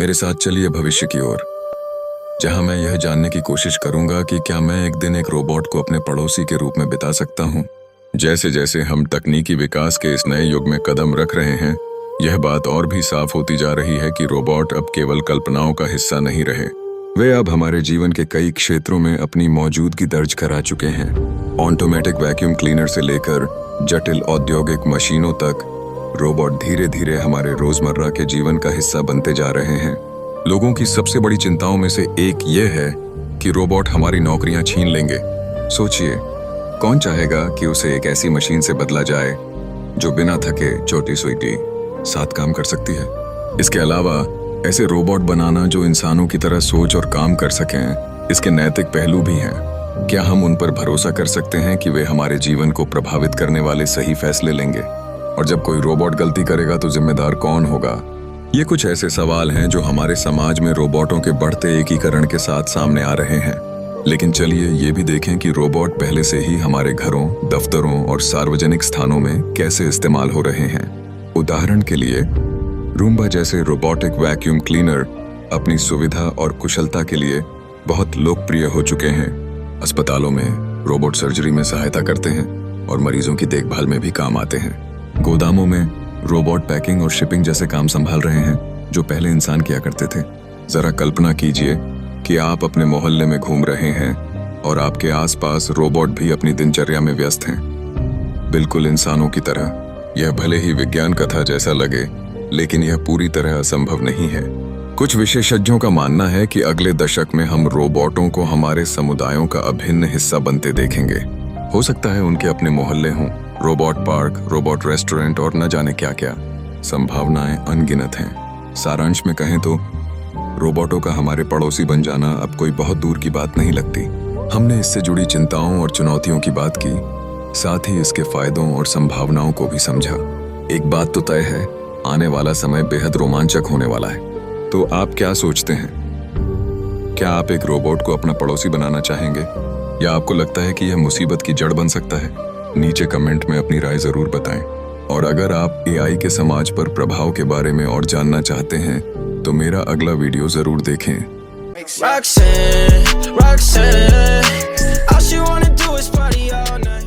मेरे साथ चलिए भविष्य की ओर, जहां मैं यह जानने की कोशिश करूंगा कि क्या मैं एक दिन एक रोबोट को अपने पड़ोसी के रूप में बिता सकता हूं। जैसे जैसे हम तकनीकी विकास के इस नए युग में कदम रख रहे हैं, यह बात और भी साफ होती जा रही है कि रोबोट अब केवल कल्पनाओं का हिस्सा नहीं रहे। वे अब हमारे जीवन के कई क्षेत्रों में अपनी मौजूदगी दर्ज करा चुके हैं। ऑटोमेटिक वैक्यूम क्लीनर से लेकर जटिल औद्योगिक मशीनों तक रोबोट धीरे धीरे हमारे रोजमर्रा के जीवन का हिस्सा बनते जा रहे हैं। लोगों की सबसे बड़ी चिंताओं में से एक ये है कि रोबोट हमारी नौकरियां छीन लेंगे। सोचिए, कौन चाहेगा कि उसे एक ऐसी मशीन से बदला जाए जो बिना थके छोटी स्वीटी 7 काम कर सकती है। इसके अलावा ऐसे रोबोट बनाना जो इंसानों की तरह सोच और काम कर सकें, इसके नैतिक पहलू भी हैं। क्या हम उन पर भरोसा कर सकते हैं कि वे हमारे जीवन को प्रभावित करने वाले सही फैसले लेंगे? और जब कोई रोबोट गलती करेगा तो जिम्मेदार कौन होगा? ये कुछ ऐसे सवाल हैं जो हमारे समाज में रोबोटों के बढ़ते एकीकरण के साथ सामने आ रहे हैं। लेकिन चलिए ये भी देखें कि रोबोट पहले से ही हमारे घरों, दफ्तरों और सार्वजनिक स्थानों में कैसे इस्तेमाल हो रहे हैं। उदाहरण के लिए रूम्बा जैसे रोबोटिक वैक्यूम क्लीनर अपनी सुविधा और कुशलता के लिए बहुत लोकप्रिय हो चुके हैं। अस्पतालों में रोबोट सर्जरी में सहायता करते हैं और मरीजों की देखभाल में भी काम आते हैं। गोदामों में रोबोट पैकिंग और शिपिंग जैसे काम संभाल रहे हैं जो पहले इंसान किया करते थे। जरा कल्पना कीजिए कि आप अपने मोहल्ले में घूम रहे हैं और आपके आसपास रोबोट भी अपनी दिनचर्या में व्यस्त हैं, बिल्कुल इंसानों की तरह। यह भले ही विज्ञान कथा जैसा लगे, लेकिन यह पूरी तरह असंभव नहीं है। कुछ विशेषज्ञों का मानना है कि अगले दशक में हम रोबोटों को हमारे समुदायों का अभिन्न हिस्सा बनते देखेंगे। हो सकता है उनके अपने मोहल्ले हों, रोबोट पार्क, रोबोट रेस्टोरेंट और न जाने क्या क्या। संभावनाएं अनगिनत हैं। सारांश में कहें तो रोबोटों का हमारे पड़ोसी बन जाना अब कोई बहुत दूर की बात नहीं लगती। हमने इससे जुड़ी चिंताओं और चुनौतियों की बात की, साथ ही इसके फायदों और संभावनाओं को भी समझा। एक बात तो तय है, आने वाला समय बेहद रोमांचक होने वाला है। तो आप क्या सोचते हैं? क्या आप एक रोबोट को अपना पड़ोसी बनाना चाहेंगे, या आपको लगता है कि यह मुसीबत की जड़ बन सकता है? नीचे कमेंट में अपनी राय जरूर बताएं। और अगर आप एआई के समाज पर प्रभाव के बारे में और जानना चाहते हैं तो मेरा अगला वीडियो जरूर देखें। Roxanne, all she wanna do is party all night.